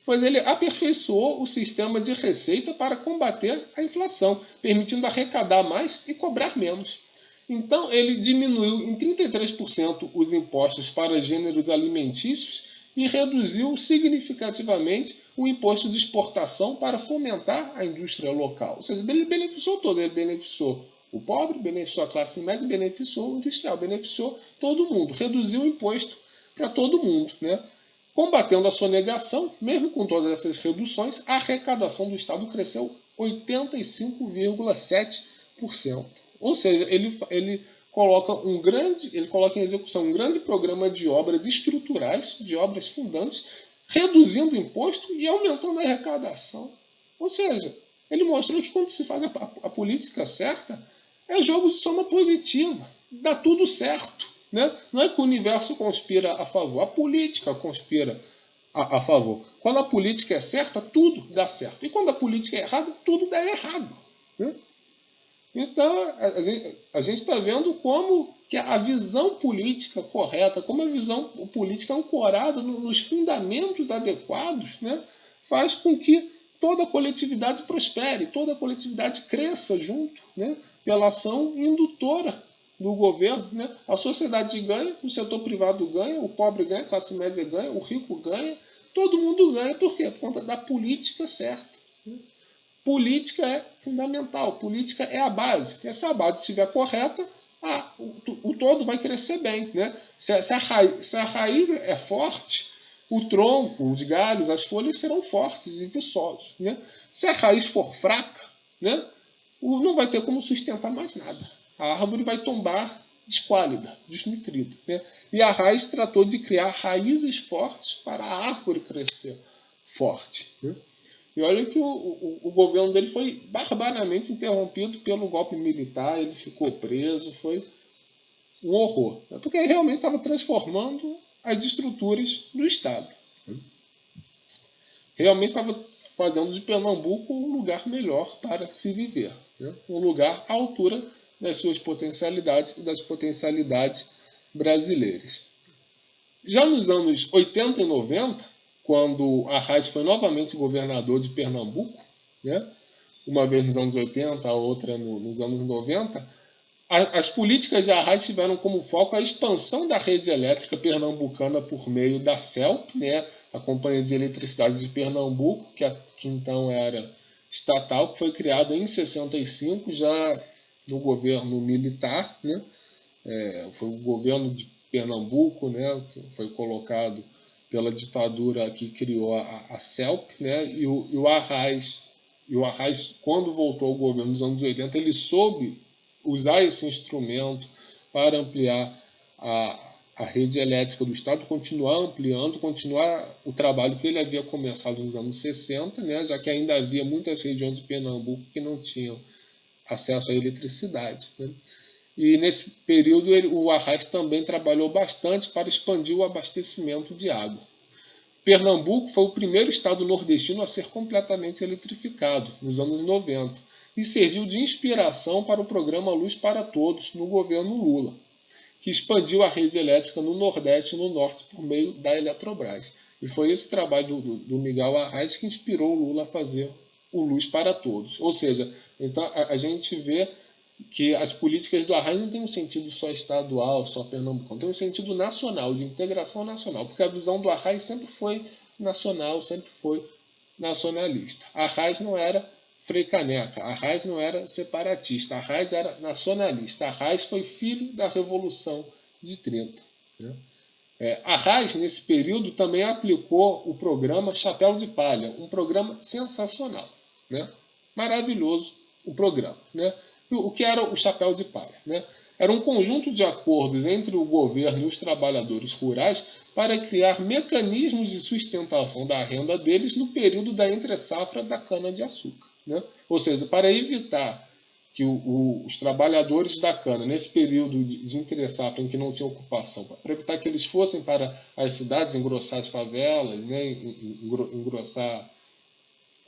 Speaker 1: Pois ele aperfeiçoou o sistema de receita para combater a inflação, permitindo arrecadar mais e cobrar menos. Então, ele diminuiu em 33% os impostos para gêneros alimentícios e reduziu significativamente o imposto de exportação para fomentar a indústria local. Ou seja, ele beneficiou todo, ele beneficiou o pobre, beneficiou a classe média, beneficiou o industrial, beneficiou todo mundo, reduziu o imposto para todo mundo, né? Combatendo a sonegação, mesmo com todas essas reduções, a arrecadação do Estado cresceu 85,7%. Ou seja, ele coloca em execução um grande programa de obras estruturais, de obras fundantes, reduzindo o imposto e aumentando a arrecadação. Ou seja, ele mostrou que quando se faz a política certa, é jogo de soma positiva, dá tudo certo. Né? Não é que o universo conspira a favor, a política conspira a favor. Quando a política é certa, tudo dá certo. E quando a política é errada, tudo dá errado. Né? Então, a gente está vendo como que a visão política correta, como a visão política ancorada nos fundamentos adequados, né, faz com que toda a coletividade prospere, toda a coletividade cresça junto, né, pela ação indutora do governo. Né? A sociedade ganha, o setor privado ganha, o pobre ganha, a classe média ganha, o rico ganha, todo mundo ganha. Por quê? Por conta da política certa. Né? Política é fundamental, política é a base. E se a base estiver correta, o todo vai crescer bem. Né? Se a raiz é forte, o tronco, os galhos, as folhas serão fortes e viçosos. Né? Se a raiz for fraca, né, não vai ter como sustentar mais nada. A árvore vai tombar esquálida, desnutrida. Né? E a raiz tratou de criar raízes fortes para a árvore crescer forte. Né? E olha que o governo dele foi barbaramente interrompido pelo golpe militar, ele ficou preso, foi um horror. Né? Porque ele realmente estava transformando as estruturas do Estado. Né? Realmente estava fazendo de Pernambuco um lugar melhor para se viver. Né? Um lugar à altura das suas potencialidades e das potencialidades brasileiras. Já nos anos 80 e 90, quando Arraes foi novamente governador de Pernambuco, né, uma vez nos anos 80, a outra nos anos 90, as políticas de Arraes tiveram como foco a expansão da rede elétrica pernambucana por meio da CELP, né, a Companhia de Eletricidade de Pernambuco, que então era estatal, que foi criada em 65, já no governo militar. Né? Foi o governo de Pernambuco, né, que foi colocado pela ditadura que criou a CELP, né, e o Arraes, quando voltou ao governo nos anos 80, ele soube usar esse instrumento para ampliar a rede elétrica do Estado, continuar ampliando, continuar o trabalho que ele havia começado nos anos 60, né, já que ainda havia muitas regiões de Pernambuco que não tinham acesso à eletricidade. Né? E nesse período o Arraes também trabalhou bastante para expandir o abastecimento de água. Pernambuco foi o primeiro estado nordestino a ser completamente eletrificado, nos anos 90, e serviu de inspiração para o programa Luz para Todos, no governo Lula, que expandiu a rede elétrica no Nordeste e no Norte por meio da Eletrobras. E foi esse trabalho do Miguel Arraes que inspirou o Lula a fazer o Luz para Todos. Ou seja, então a gente vê que as políticas do Arraes não têm um sentido só estadual, só pernambucano, tem um sentido nacional, de integração nacional, porque a visão do Arraes sempre foi nacional, sempre foi nacionalista. Arraes não era Frei Caneca, Arraes não era separatista, Arraes era nacionalista, Arraes foi filho da Revolução de 30. Né? Arraes, nesse período, também aplicou o programa Chapéu de Palha, um programa sensacional. Né? Maravilhoso o programa. Né? O que era o Chapéu de Palha? Né? Era um conjunto de acordos entre o governo e os trabalhadores rurais para criar mecanismos de sustentação da renda deles no período da entre-safra da cana-de-açúcar. Né? Ou seja, para evitar que os trabalhadores da cana, nesse período de entre-safra em que não tinha ocupação, para evitar que eles fossem para as cidades, engrossar as favelas, né? Engrossar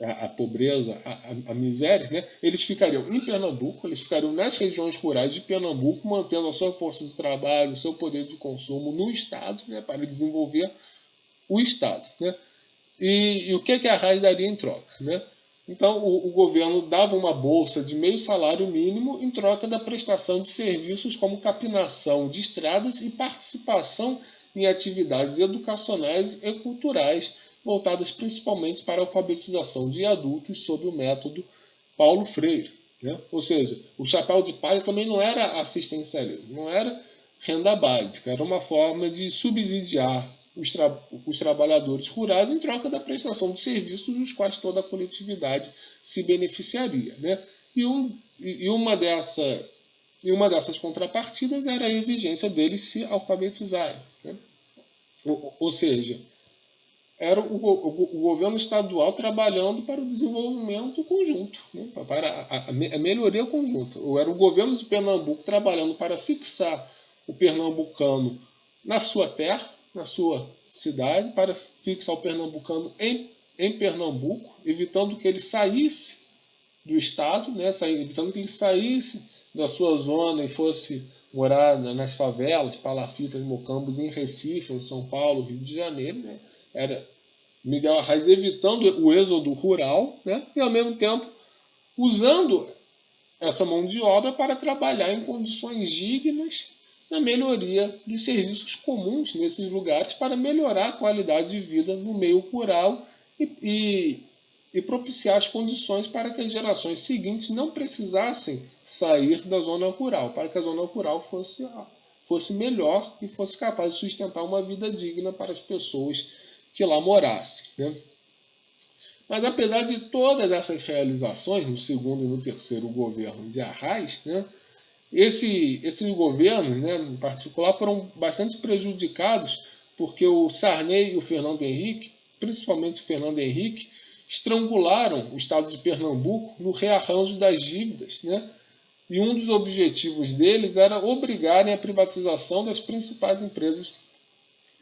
Speaker 1: a pobreza, a miséria, né? Eles ficariam em Pernambuco, eles ficariam nas regiões rurais de Pernambuco, mantendo a sua força de trabalho, o seu poder de consumo no Estado, né? Para desenvolver o Estado. Né? E o que a Arraes daria em troca? Né? Então, o governo dava uma bolsa de meio salário mínimo em troca da prestação de serviços como capinação de estradas e participação em atividades educacionais e culturais voltadas principalmente para a alfabetização de adultos sob o método Paulo Freire. Né? Ou seja, o chapéu de palha também não era assistencialismo, não era renda básica, era uma forma de subsidiar os trabalhadores rurais em troca da prestação de serviços dos quais toda a coletividade se beneficiaria. Né? E uma dessas contrapartidas era a exigência deles se alfabetizarem. Né? Ou seja, era o governo estadual trabalhando para o desenvolvimento conjunto, né? Para a melhoria conjunta. Ou era o governo de Pernambuco trabalhando para fixar o pernambucano na sua terra, na sua cidade, para fixar o pernambucano em Pernambuco, evitando que ele saísse do Estado, né? Evitando que ele saísse da sua zona e fosse morar nas favelas, palafitas, mocambos, em Recife, em São Paulo, Rio de Janeiro. Né? Miguel Arraes evitando o êxodo rural, né? E ao mesmo tempo usando essa mão de obra para trabalhar em condições dignas na melhoria dos serviços comuns nesses lugares para melhorar a qualidade de vida no meio rural e propiciar as condições para que as gerações seguintes não precisassem sair da zona rural, para que a zona rural fosse melhor e fosse capaz de sustentar uma vida digna para as pessoas que lá morassem. Né? Mas apesar de todas essas realizações no segundo e no terceiro governo de Arraes, né, esses governos, né, em particular, foram bastante prejudicados porque o Sarney e o Fernando Henrique, principalmente o Fernando Henrique, estrangularam o estado de Pernambuco no rearranjo das dívidas, né? E um dos objetivos deles era obrigarem a privatização das principais empresas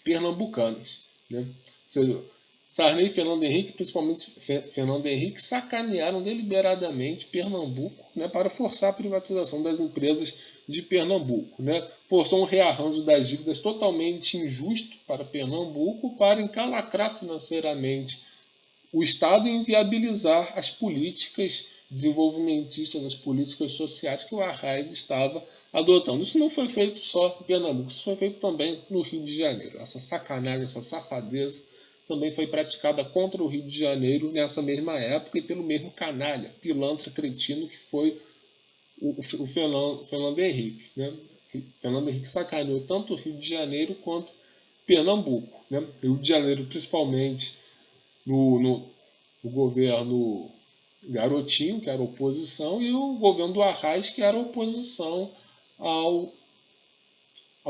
Speaker 1: pernambucanas. Né? Ou seja, Sarney e Fernando Henrique, principalmente Fernando Henrique, sacanearam deliberadamente Pernambuco, né, para forçar a privatização das empresas de Pernambuco. Né? Forçou um rearranjo das dívidas totalmente injusto para Pernambuco para encalacrar financeiramente o Estado e inviabilizar as políticas desenvolvimentistas, as políticas sociais que o Arraes estava adotando. Isso não foi feito só em Pernambuco, isso foi feito também no Rio de Janeiro. Essa sacanagem, essa safadeza também foi praticada contra o Rio de Janeiro nessa mesma época e pelo mesmo canalha, pilantra, cretino que foi o Fernando Henrique. Né? Fernando Henrique sacaneou tanto o Rio de Janeiro quanto Pernambuco. Né? Rio de Janeiro, principalmente no governo Garotinho, que era oposição, e o governo do Arraes, que era oposição ao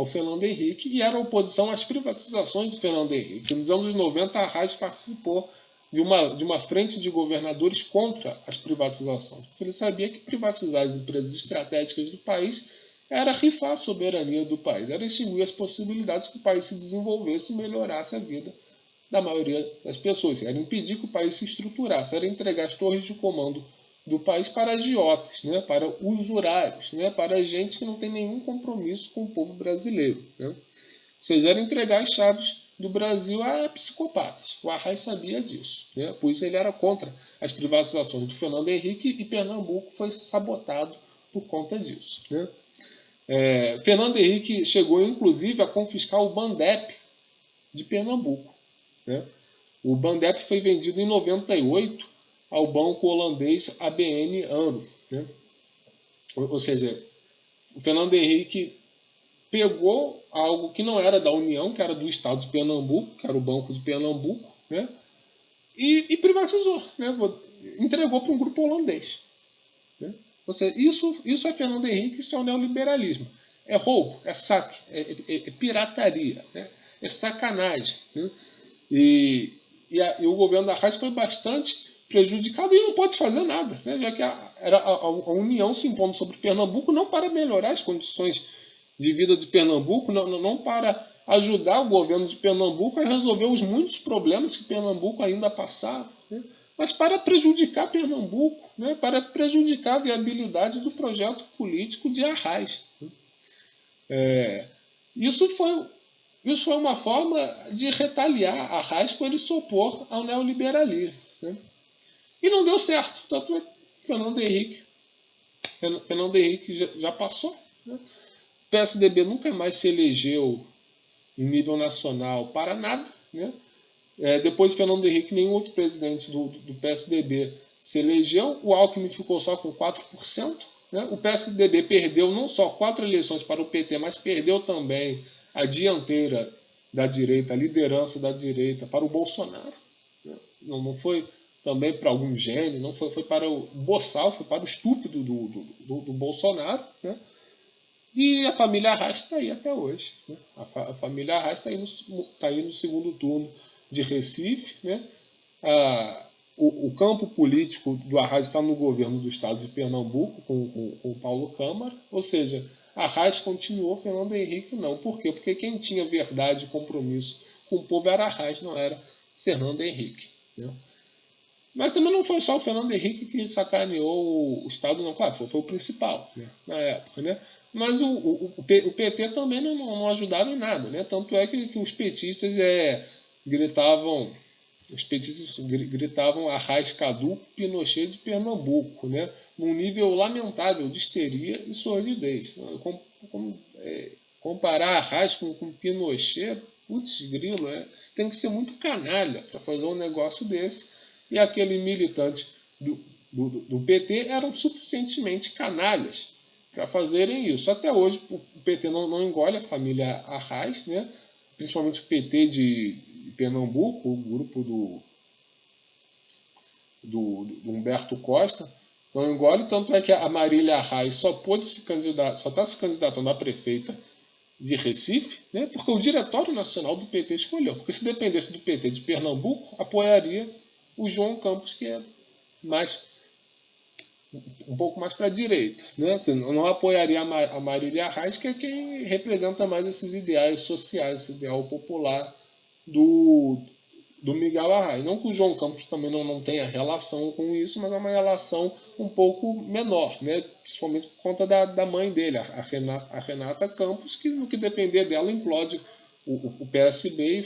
Speaker 1: Fernando Henrique, e era oposição às privatizações do Fernando Henrique. Nos anos 90, a Arraes participou de uma frente de governadores contra as privatizações, porque ele sabia que privatizar as empresas estratégicas do país era rifar a soberania do país, era extinguir as possibilidades que o país se desenvolvesse e melhorasse a vida da maioria das pessoas. Era impedir que o país se estruturasse, era entregar as torres de comando do país para agiotas, né, para usurários, né, para gente que não tem nenhum compromisso com o povo brasileiro. Né? Ou seja, era entregar as chaves do Brasil a psicopatas. O Arraes sabia disso. Né? Por isso ele era contra as privatizações do Fernando Henrique e Pernambuco foi sabotado por conta disso. Né? Fernando Henrique chegou, inclusive, a confiscar o Bandep de Pernambuco. Né? O Bandep foi vendido em 98 ao banco holandês ABN AMRO. Né? Ou seja, o Fernando Henrique pegou algo que não era da União, que era do Estado de Pernambuco, que era o Banco de Pernambuco, né? e privatizou, né? Entregou para um grupo holandês. Né? Ou seja, isso é Fernando Henrique, isso é o neoliberalismo. É roubo, é saque, é pirataria, né? É sacanagem. Né? E o governo da Arraes foi bastante prejudicado e não pode fazer nada, né? Já que a União se impondo sobre Pernambuco não para melhorar as condições de vida de Pernambuco, não para ajudar o governo de Pernambuco a resolver os muitos problemas que Pernambuco ainda passava, né? Mas para prejudicar Pernambuco, né? Para prejudicar a viabilidade do projeto político de Arraes. Isso foi uma forma de retaliar Arraes por ele se opor ao neoliberalismo. Né? E não deu certo. Tanto é que Fernando Henrique já passou. Né? O PSDB nunca mais se elegeu em nível nacional para nada. Né? Depois de Fernando Henrique, nenhum outro presidente do PSDB se elegeu. O Alckmin ficou só com 4%. Né? O PSDB perdeu não só 4 eleições para o PT, mas perdeu também a dianteira da direita, a liderança da direita para o Bolsonaro. Né? Não foi também para algum gênio, não foi para o boçal, foi para o estúpido do Bolsonaro. Né? E a família Arraes está aí até hoje. Né? A família Arraes está aí no segundo turno de Recife. Né? O campo político do Arraes está no governo do estado de Pernambuco, com o Paulo Câmara, ou seja, Arraes continuou, Fernando Henrique não. Por quê? Porque quem tinha verdade e compromisso com o povo era Arraes, não era Fernando Henrique. Né? Mas também não foi só o Fernando Henrique que sacaneou o Estado, não. Claro, foi o principal, né, na época. Né? Mas o PT também não ajudava em nada. Né? Tanto é que os petistas gritavam Os petistas gritavam Arraiz caduco, Pinochet de Pernambuco, né? Num nível lamentável de histeria e sordidez. Comparar Arraiz com Pinochet, putz grilo, tem que ser muito canalha para fazer um negócio desse. E aqueles militantes do PT eram suficientemente canalhas para fazerem isso. Até hoje o PT não engole a família Arraiz, né? Principalmente o PT de Pernambuco, o grupo do Humberto Costa, não engole, tanto é que a Marília Arraiz só está se candidatando a prefeita de Recife, né, porque o Diretório Nacional do PT escolheu. Porque se dependesse do PT de Pernambuco, apoiaria o João Campos, que é um pouco mais para a direita. Né? Você não apoiaria a Marília Arraiz, que é quem representa mais esses ideais sociais, esse ideal popular do Miguel Arraes. Não que o João Campos também não tenha relação com isso, mas é uma relação um pouco menor, né? Principalmente por conta da mãe dele, a Renata Campos, que no que depender dela implode o PSB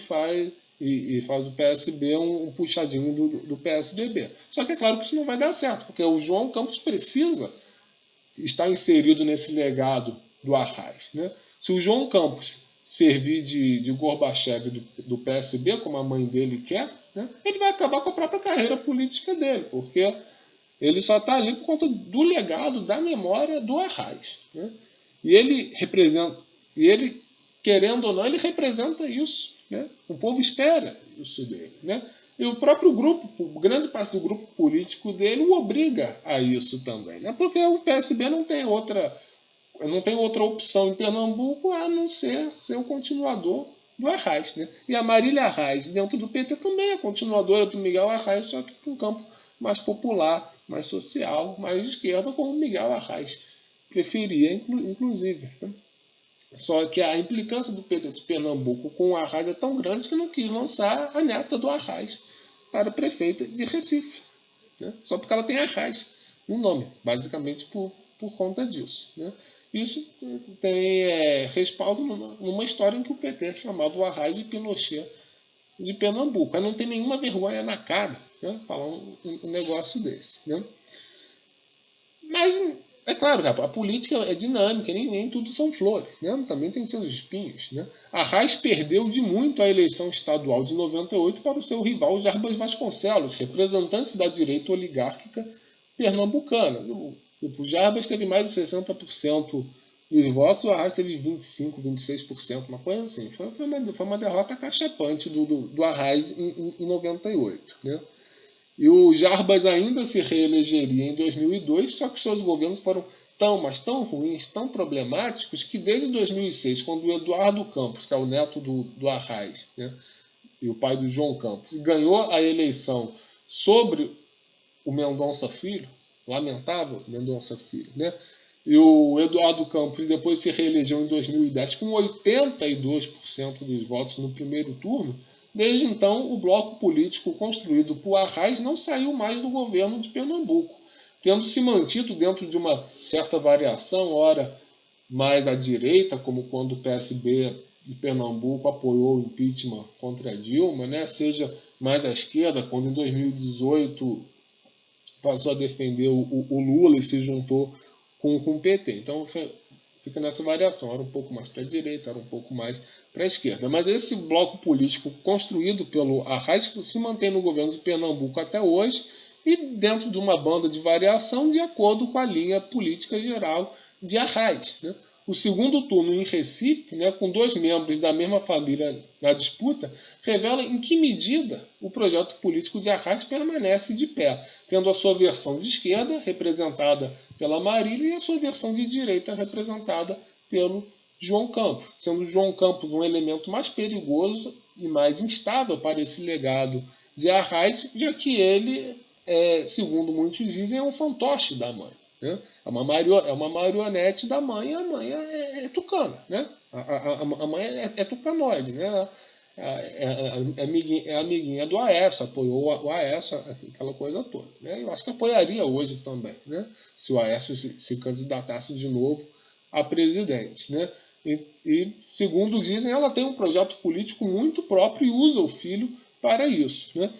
Speaker 1: e faz do PSB um puxadinho do PSDB. Só que é claro que isso não vai dar certo, porque o João Campos precisa estar inserido nesse legado do Arraes. Né? Se o João Campos servir de Gorbachev do PSB, como a mãe dele quer, né, ele vai acabar com a própria carreira política dele, porque ele só está ali por conta do legado, da memória do Arraes. Né? E ele representa, querendo ou não, ele representa isso. Né? O povo espera isso dele. Né? E o próprio grupo, grande parte do grupo político dele o obriga a isso também. Né? Porque o PSB não tem outra opção em Pernambuco a não ser o continuador do Arraes. Né? E a Marília Arraes, dentro do PT, também é continuadora do Miguel Arraes, só que para um campo mais popular, mais social, mais de esquerda, como o Miguel Arraes preferia, inclusive. Né? Só que a implicância do PT de Pernambuco com o Arraes é tão grande que não quis lançar a neta do Arraes para prefeita de Recife. Né? Só porque ela tem Arraes no nome, basicamente por conta disso. Né? Isso tem respaldo numa história em que o PT chamava o Arraes de Pinochet de Pernambuco. Aí não tem nenhuma vergonha na cara, né, falar um negócio desse. Né? Mas, é claro, a política é dinâmica, nem tudo são flores. Né? Também tem seus espinhos. Né? Arraes perdeu de muito a eleição estadual de 98 para o seu rival Jarbas Vasconcelos, representante da direita oligárquica pernambucana. O Jarbas teve mais de 60% dos votos, o Arraes teve 25%, 26%, uma coisa assim. Foi uma derrota cachapante do Arraes em 98. Né? E o Jarbas ainda se reelegeria em 2002, só que seus governos foram mas tão ruins, tão problemáticos, que desde 2006, quando o Eduardo Campos, que é o neto do Arraes, né, e o pai do João Campos, ganhou a eleição sobre o Mendonça Filho, lamentável Mendonça Filho, né? E o Eduardo Campos depois se reelegeu em 2010 com 82% dos votos no primeiro turno. Desde então, o bloco político construído por Arraes não saiu mais do governo de Pernambuco, tendo se mantido dentro de uma certa variação, ora mais à direita, como quando o PSB de Pernambuco apoiou o impeachment contra a Dilma, né? Seja mais à esquerda, quando em 2018 passou a defender o Lula e se juntou com o PT. Então fica nessa variação, era um pouco mais para a direita, era um pouco mais para a esquerda. Mas esse bloco político construído pelo Arraes se mantém no governo de Pernambuco até hoje e dentro de uma banda de variação de acordo com a linha política geral de Arraes. Né? O segundo turno em Recife, né, com 2 membros da mesma família na disputa, revela em que medida o projeto político de Arraes permanece de pé, tendo a sua versão de esquerda, representada pela Marília, e a sua versão de direita, representada pelo João Campos, sendo João Campos um elemento mais perigoso e mais instável para esse legado de Arraes, já que ele, segundo muitos dizem, é um fantoche da mãe. Né? É uma marionete da mãe, e a mãe é tucana. Né? A mãe é tucanoide. Né? É amiguinha do Aécio, apoiou o Aécio, aquela coisa toda. Né? Eu acho que apoiaria hoje também, né? Se o Aécio se candidatasse de novo a presidente. Né? E, segundo dizem, ela tem um projeto político muito próprio e usa o filho para isso. Né?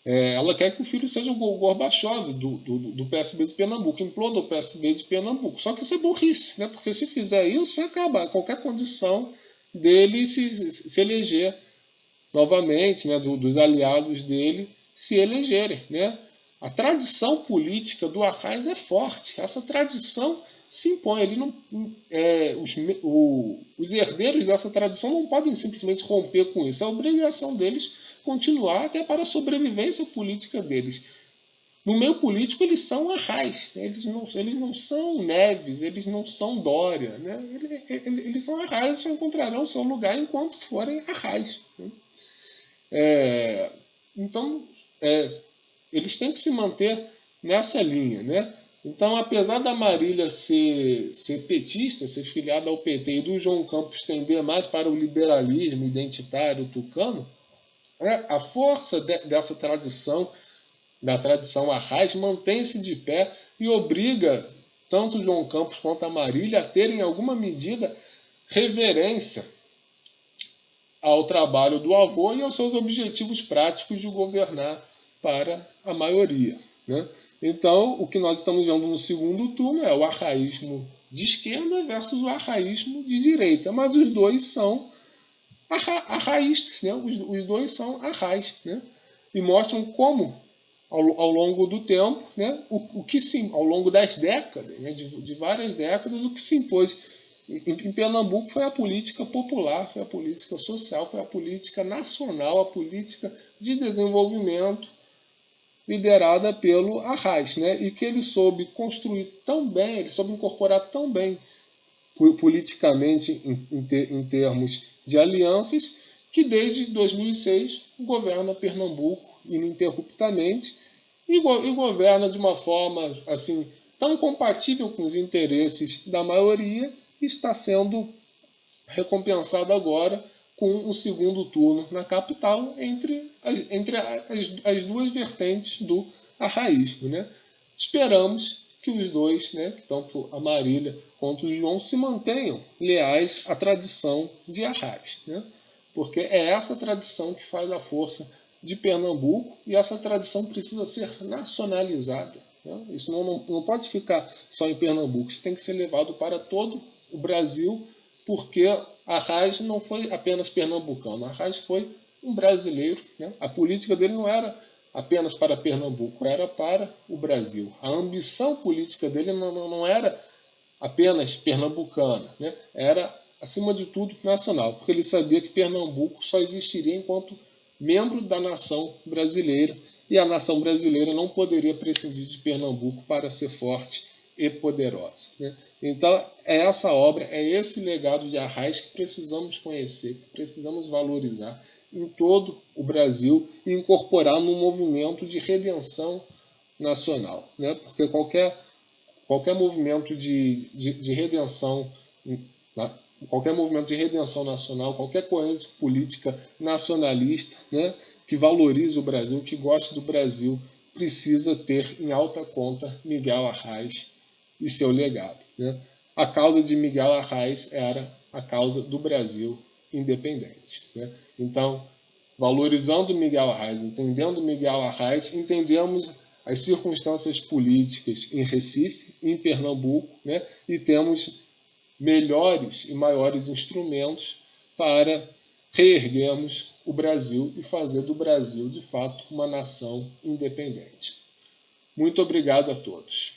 Speaker 1: Ela quer que o filho seja o Gorbachev do PSB de Pernambuco, imploda o PSB de Pernambuco. Só que isso é burrice, né? Porque se fizer isso, acaba qualquer condição dele se eleger novamente, né? Dos aliados dele se elegerem, né? A tradição política do Arraes é forte. Essa tradição se impõe. Ele não, os herdeiros dessa tradição não podem simplesmente romper com isso. É a obrigação deles continuar até para a sobrevivência política deles. No meio político, eles são Arraes. Né? Eles não são Neves, eles não são Dória. Né? Eles são Arraes, só encontrarão seu lugar enquanto forem Arraes. Né? Então, eles têm que se manter nessa linha, né? Então, apesar da Marília ser petista, ser filiada ao PT, e do João Campos tender mais para o liberalismo identitário tucano, a força dessa tradição, da tradição Arraes, mantém-se de pé e obriga tanto João Campos quanto a Marília a terem, em alguma medida, reverência ao trabalho do avô e aos seus objetivos práticos de governar para a maioria. Né? Então, o que nós estamos vendo no segundo turno é o arraísmo de esquerda versus o arraísmo de direita, mas os dois são arraístas, né? Os dois são arrais, né? E mostram como, ao longo do tempo, né? o que se, ao longo das décadas, né? de várias décadas, o que se impôs em Pernambuco foi a política popular, foi a política social, foi a política nacional, a política de desenvolvimento liderada pelo Arraes, né? E que ele soube construir tão bem, ele soube incorporar tão bem politicamente em termos de alianças, que desde 2006 governa Pernambuco ininterruptamente e governa de uma forma assim tão compatível com os interesses da maioria que está sendo recompensado agora com um segundo turno na capital entre as duas vertentes do arraísmo. Né? Esperamos que os dois, né, tanto a Marília quanto o João, se mantenham leais à tradição de Arraes. Né? Porque é essa tradição que faz a força de Pernambuco e essa tradição precisa ser nacionalizada. Né? Isso não pode ficar só em Pernambuco, isso tem que ser levado para todo o Brasil, porque Arraes não foi apenas pernambucano, Arraes foi um brasileiro. Né? A política dele não era apenas para Pernambuco, era para o Brasil. A ambição política dele não era apenas pernambucana, né? Era, acima de tudo, nacional, porque ele sabia que Pernambuco só existiria enquanto membro da nação brasileira, e a nação brasileira não poderia prescindir de Pernambuco para ser forte e poderosa. Né? Então, é essa obra, é esse legado de Arraes que precisamos conhecer, que precisamos valorizar em todo o Brasil e incorporar num movimento de redenção nacional. Né? Porque qualquer movimento de redenção, qualquer movimento de redenção nacional, qualquer corrente política nacionalista, né, que valorize o Brasil, que goste do Brasil, precisa ter em alta conta Miguel Arraes e seu legado. Né? A causa de Miguel Arraes era a causa do Brasil independente. Né? Então, valorizando Miguel Arraes, entendendo Miguel Arraes, entendemos as circunstâncias políticas em Recife, em Pernambuco, né? E temos melhores e maiores instrumentos para reerguermos o Brasil e fazer do Brasil, de fato, uma nação independente. Muito obrigado a todos.